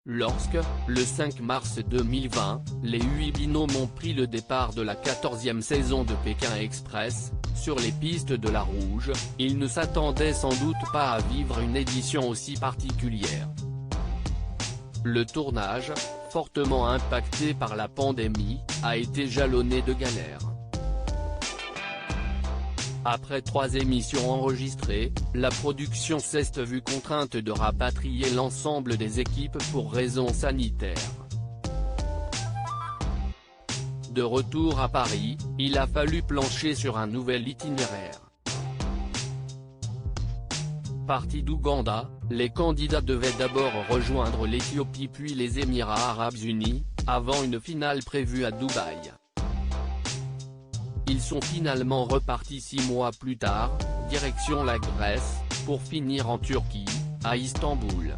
Lorsque, le 5 mars 2020, les 8 binômes ont pris le départ de la 14e saison de Pékin Express, sur les pistes de la Rouge, ils ne s'attendaient sans doute pas à vivre une édition aussi particulière. Le tournage, fortement impacté par la pandémie, a été jalonné de galères. Après 3 émissions enregistrées, la production s'est vue contrainte de rapatrier l'ensemble des équipes pour raisons sanitaires. De retour à Paris, il a fallu plancher sur un nouvel itinéraire. Partis d'Ouganda, les candidats devaient d'abord rejoindre l'Éthiopie puis les Émirats arabes unis, avant une finale prévue à Dubaï. Ils sont finalement repartis 6 mois plus tard, direction la Grèce, pour finir en Turquie, à Istanbul.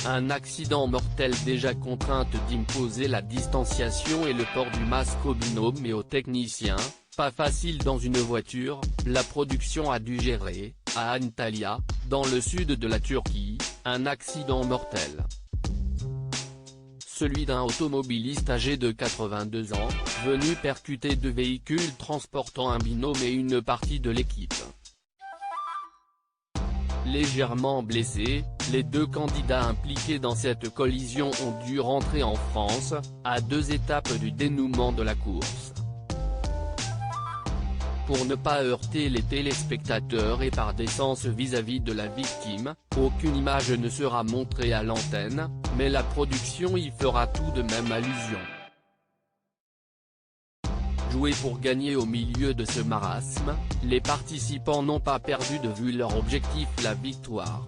Un accident mortel déjà contrainte d'imposer la distanciation et le port du masque aux binômes et aux techniciens, pas facile dans une voiture, la production a dû gérer, à Antalya, dans le sud de la Turquie, un accident mortel. Celui d'un automobiliste âgé de 82 ans, venu percuter 2 véhicules transportant un binôme et une partie de l'équipe. Légèrement blessés, les 2 candidats impliqués dans cette collision ont dû rentrer en France, à 2 étapes du dénouement de la course. Pour ne pas heurter les téléspectateurs et par décence vis-à-vis de la victime, aucune image ne sera montrée à l'antenne, mais la production y fera tout de même allusion. Jouer pour gagner au milieu de ce marasme, les participants n'ont pas perdu de vue leur objectif, la victoire.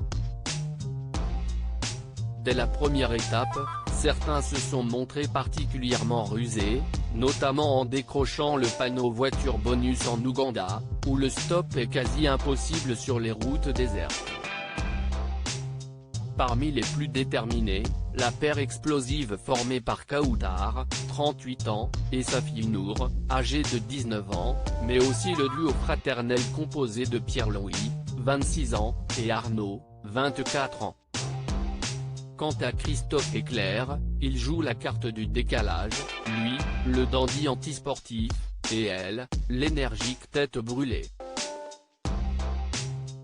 Dès la première étape, certains se sont montrés particulièrement rusés, notamment en décrochant le panneau voiture bonus en Ouganda, où le stop est quasi impossible sur les routes désertes. Parmi les plus déterminés, la paire explosive formée par Kautar, 38 ans, et sa fille Nour, âgée de 19 ans, mais aussi le duo fraternel composé de Pierre-Louis, 26 ans, et Arnaud, 24 ans. Quant à Christophe et Claire, il joue la carte du décalage, lui, le dandy antisportif, et elle, l'énergique tête brûlée.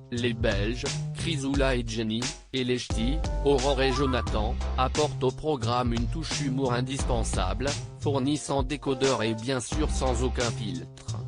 Les Belges, Chrysoula et Jenny, et les ch'tis, Aurore et Jonathan, apportent au programme une touche humour indispensable, fournissant décodeur et bien sûr sans aucun filtre.